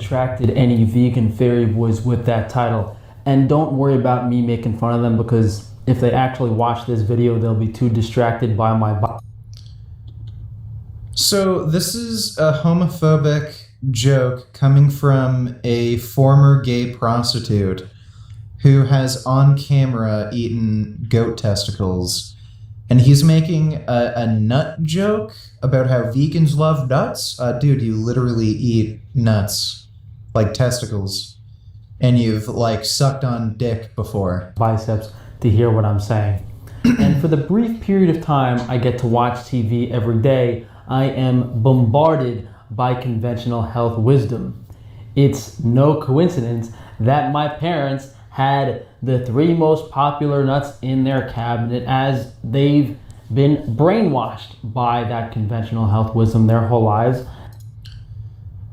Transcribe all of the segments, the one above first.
attracted any vegan fairy boys with that title. And don't worry about me making fun of them, because if they actually watch this video, they'll be too distracted by my So this is a homophobic joke coming from a former gay prostitute who has on camera eaten goat testicles. And he's making a nut joke about how vegans love nuts. Dude, you literally eat nuts, like testicles. And you've, like, sucked on dick before. Biceps to hear what I'm saying. And for the brief period of time I get to watch TV every day, I am bombarded by conventional health wisdom. It's no coincidence that my parents had the 3 most popular nuts in their cabinet, as they've been brainwashed by that conventional health wisdom their whole lives.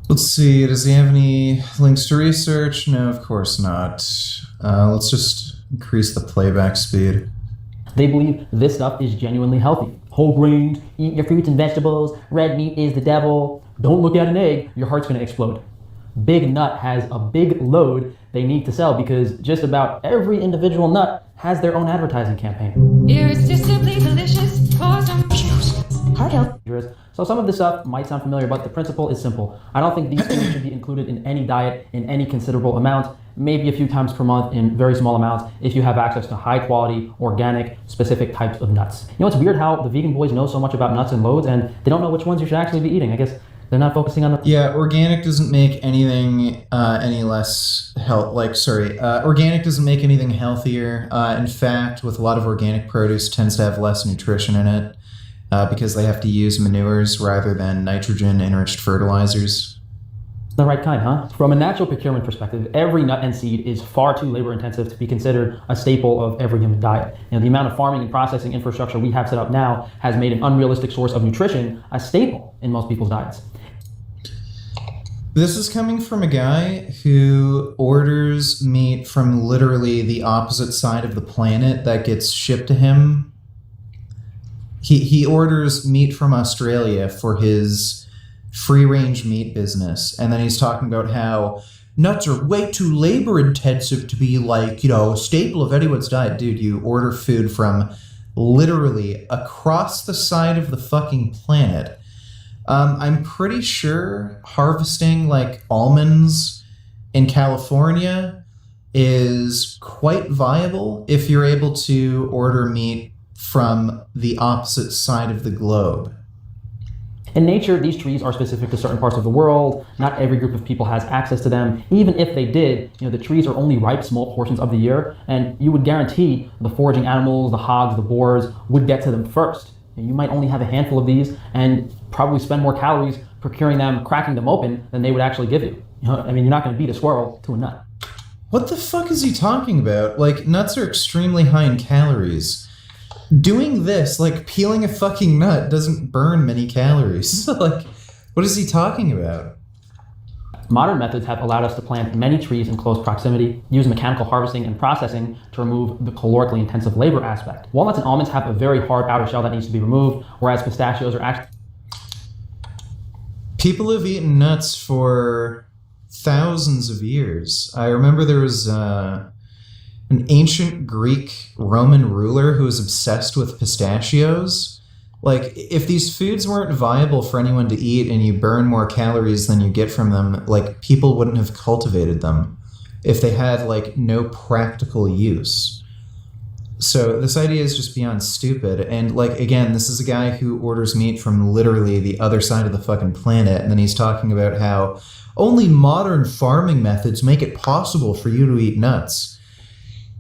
Let's see, does he have any links to research? No, of course not. Let's just increase the playback speed. They believe this stuff is genuinely healthy. Whole grains, eat your fruits and vegetables, red meat is the devil, don't look at an egg, your heart's gonna explode. Big Nut has a big load they need to sell, because just about every individual nut has their own advertising campaign. Irresistibly delicious, awesome juice. Heart health. So some of this stuff might sound familiar, but the principle is simple. I don't think these foods should be included in any diet in any considerable amount, maybe a few times per month in very small amounts if you have access to high quality, organic, specific types of nuts. You know, it's weird how the vegan boys know so much about nuts and loads, and they don't know which ones you should actually be eating. I guess they're not focusing on the... Yeah, organic doesn't make anything any less organic doesn't make anything healthier. In fact, with a lot of organic produce, tends to have less nutrition in it because they have to use manures rather than nitrogen-enriched fertilizers. The right kind, huh? From a natural procurement perspective, every nut and seed is far too labor-intensive to be considered a staple of every human diet. You know, the amount of farming and processing infrastructure we have set up now has made an unrealistic source of nutrition a staple in most people's diets. This is coming from a guy who orders meat from literally the opposite side of the planet that gets shipped to him. He orders meat from Australia for his free-range meat business, and then he's talking about how nuts are way too labor-intensive to be, like, you know, a staple of anyone's diet. Dude, you order food from literally across the side of the fucking planet. I'm pretty sure harvesting, like, almonds in California is quite viable if you're able to order meat from the opposite side of the globe. In nature, these trees are specific to certain parts of the world. Not every group of people has access to them. Even if they did, you know, the trees are only ripe small portions of the year, and you would guarantee the foraging animals, the hogs, the boars, would get to them first. You might only have a handful of these and probably spend more calories procuring them, cracking them open, than they would actually give you. You know, I mean, you're not going to beat a squirrel to a nut. What the fuck is he talking about? Like, nuts are extremely high in calories. Doing this, like peeling a fucking nut, doesn't burn many calories. Like, what is he talking about? Modern methods have allowed us to plant many trees in close proximity, use mechanical harvesting and processing to remove the calorically intensive labor aspect. Walnuts and almonds have a very hard outer shell that needs to be removed, whereas pistachios are actually... People have eaten nuts for thousands of years. I remember there was an ancient Greek Roman ruler who was obsessed with pistachios. Like, if these foods weren't viable for anyone to eat and you burn more calories than you get from them, like, people wouldn't have cultivated them if they had, like, no practical use. So this idea is just beyond stupid. And, like, again, this is a guy who orders meat from literally the other side of the fucking planet, and then he's talking about how only modern farming methods make it possible for you to eat nuts.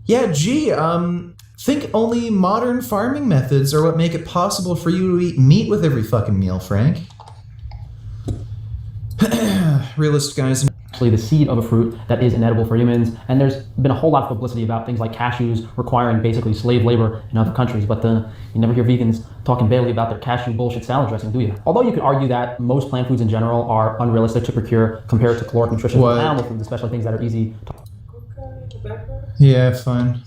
Yeah, gee, think only modern farming methods are what make it possible for you to eat meat with every fucking meal, Frank. Realist guys. Actually the seed of a fruit that is inedible for humans, and there's been a whole lot of publicity about things like cashews requiring basically slave labor in other countries, but you never hear vegans talking badly about their cashew bullshit salad dressing, do you? Although you could argue that most plant foods in general are unrealistic to procure compared to caloric nutrition from animal foods, especially things that are easy to... Yeah, fine.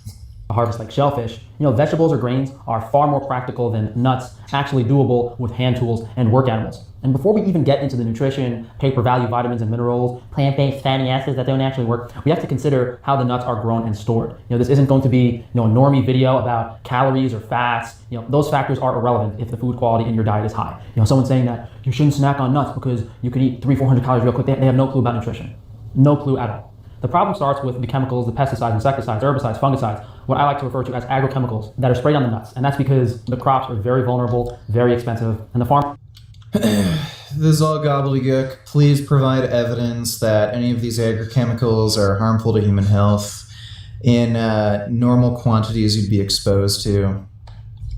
harvest like shellfish, vegetables or grains are far more practical than nuts, actually doable with hand tools and work animals. And before we even get into the nutrition, paper value vitamins and minerals, plant-based fatty acids that don't actually work, we have to consider how the nuts are grown and stored. This isn't going to be a normie video about calories or fats. Those factors are irrelevant if the food quality in your diet is high. Someone saying that you shouldn't snack on nuts because you could eat 300-400 calories real quick, they have no clue about nutrition. No clue at all. The problem starts with the chemicals, the pesticides, insecticides, herbicides, fungicides, what I like to refer to as agrochemicals that are sprayed on the nuts. And that's because the crops are very vulnerable, very expensive, and the farm... This is all gobbledygook. Please provide evidence that any of these agrochemicals are harmful to human health in normal quantities you'd be exposed to.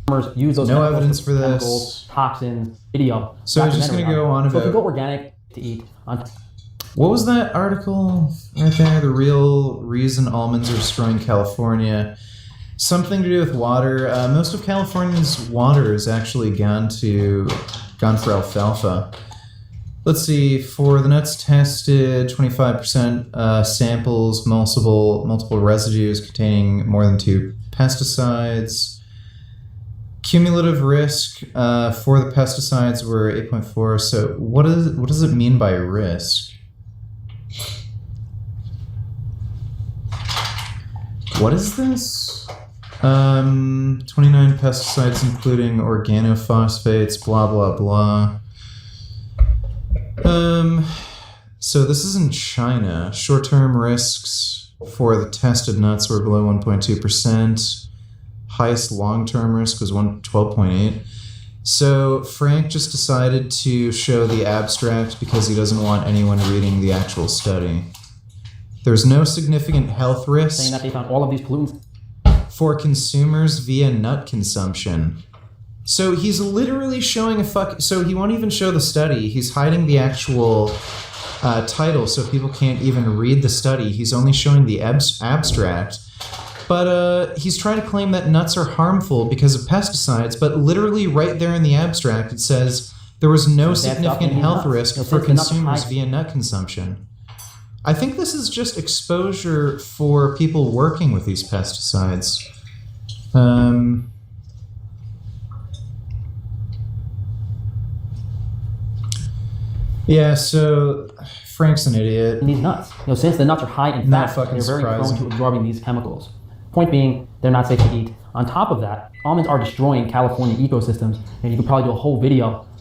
Farmers use those no evidence for chemicals, this. toxins, video. So I'm just going to go on about... So if you go organic to eat... What was that article right there? The real reason almonds are destroying California. Something to do with water. Most of California's water is actually gone for alfalfa. Let's see. For the nuts tested, 25% samples, multiple residues containing more than 2 pesticides. Cumulative risk for the pesticides were 8.4. So what does it mean by risk? What is this? 29 pesticides, including organophosphates, blah, blah, blah. So this is in China. Short-term risks for the tested nuts were below 1.2%. Highest long-term risk was 12.8%. So Frank just decided to show the abstract because he doesn't want anyone reading the actual study. There's no significant health risk saying that they found all of these pollutants for consumers via nut consumption. So he's literally showing so he won't even show the study. He's hiding the actual title so people can't even read the study. He's only showing the abstract. But he's trying to claim that nuts are harmful because of pesticides, but literally right there in the abstract it says there was no significant health risk for consumers via nut consumption. I think this is just exposure for people working with these pesticides. Yeah, so Frank's an idiot. These nuts. Since the nuts are high in fat, they're very prone to absorbing these chemicals. Point being, they're not safe to eat. On top of that, almonds are destroying California ecosystems, and you could probably do a whole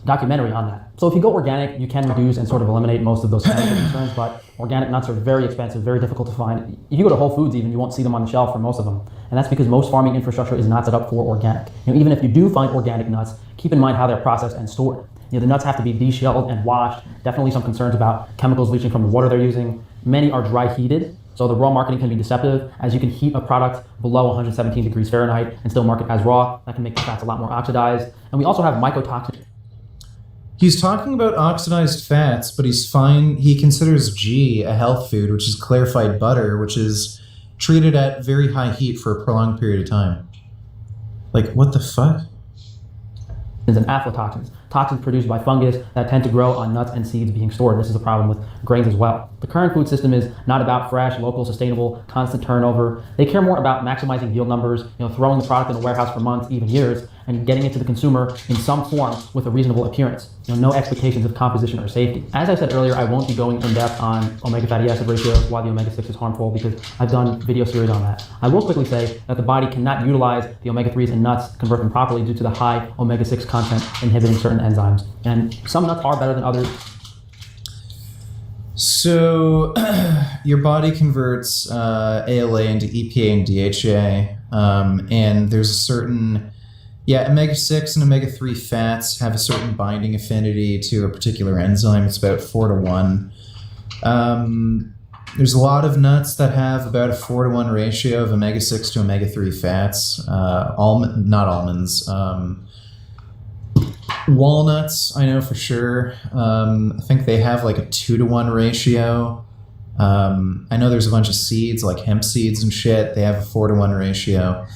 documentary on that. So if you go organic, you can reduce and sort of eliminate most of those chemical concerns, but organic nuts are very expensive, very difficult to find. If you go to Whole Foods even, you won't see them on the shelf for most of them. And that's because most farming infrastructure is not set up for organic. Even if you do find organic nuts, keep in mind how they're processed and stored. The nuts have to be deshelled and washed. Definitely some concerns about chemicals leaching from the water they're using. Many are dry heated, so the raw marketing can be deceptive, as you can heat a product below 117 degrees Fahrenheit and still market as raw. That can make the fats a lot more oxidized. And we also have mycotoxins. He's talking about oxidized fats, but he considers G a health food, which is clarified butter, which is treated at very high heat for a prolonged period of time. Like, what the fuck? And aflatoxins, toxins produced by fungus that tend to grow on nuts and seeds being stored. This is a problem with grains as well. The current food system is not about fresh, local, sustainable, constant turnover. They care more about maximizing yield numbers, throwing the product in a warehouse for months, even years, and getting it to the consumer in some form with a reasonable appearance. No expectations of composition or safety. As I said earlier, I won't be going in depth on omega fatty acid ratios, why the omega-6 is harmful, because I've done video series on that. I will quickly say that the body cannot utilize the omega-3s in nuts, convert them properly due to the high omega-6 content inhibiting certain enzymes. And some nuts are better than others. So your body converts ALA into EPA and DHA, and there's a certain... Yeah, omega-6 and omega-3 fats have a certain binding affinity to a particular enzyme. It's about 4-to-1. There's a lot of nuts that have about a 4-to-1 ratio of omega-6 to omega-3 fats. Not almonds. Walnuts, I know for sure. I think they have like a 2-to-1 ratio. I know there's a bunch of seeds, like hemp seeds and shit. They have a 4-to-1 ratio.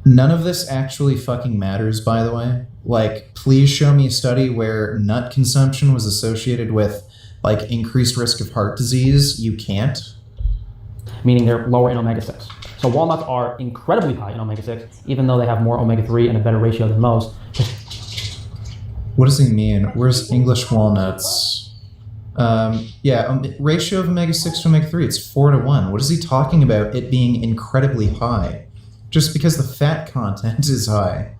None of this actually fucking matters, by the way. Like, please show me a study where nut consumption was associated with, like, increased risk of heart disease. You can't. Meaning they're lower in omega-6. So walnuts are incredibly high in omega-6, even though they have more omega-3 and a better ratio than most. What does he mean? Where's English walnuts? Ratio of omega-6 to omega-3, it's 4-to-1. What is he talking about it being incredibly high? Just because the fat content is high.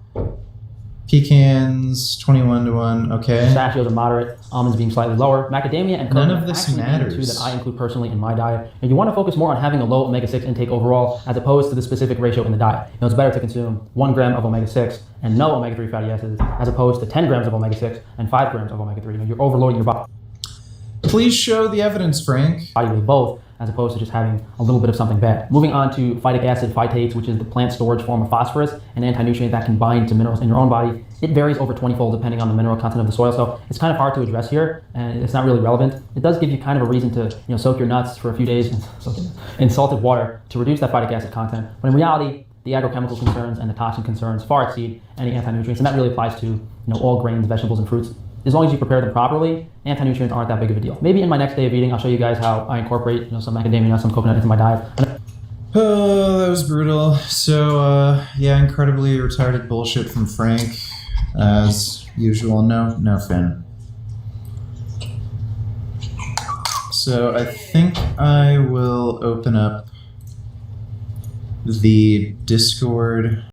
Pecans, 21-to-1, okay. Pistachios are moderate, almonds being slightly lower. Macadamia and coconut None of this actually being the two matters. that I include personally in my diet. And you want to focus more on having a low omega-6 intake overall as opposed to the specific ratio in the diet. It's better to consume 1 gram of omega-6 and no omega-3 fatty acids as opposed to 10 grams of omega-6 and 5 grams of omega-3. You're overloading your body Please show the evidence, Frank. with both as opposed to just having a little bit of something bad. Moving on to phytic acid phytates, which is the plant storage form of phosphorus, an anti-nutrient that can bind to minerals in your own body. It varies over 20-fold depending on the mineral content of the soil, so it's kind of hard to address here, and it's not really relevant. It does give you kind of a reason to soak your nuts for a few days in salted water to reduce that phytic acid content, but in reality, the agrochemical concerns and the toxin concerns far exceed any anti-nutrients, and that really applies to all grains, vegetables, and fruits. As long as you prepare them properly, anti-nutrients aren't that big of a deal. Maybe in my next day of eating, I'll show you guys how I incorporate some macadamia nuts, some coconut into my diet. Oh, that was brutal. So, incredibly retarded bullshit from Frank, as usual. No, Finn. So, I think I will open up the Discord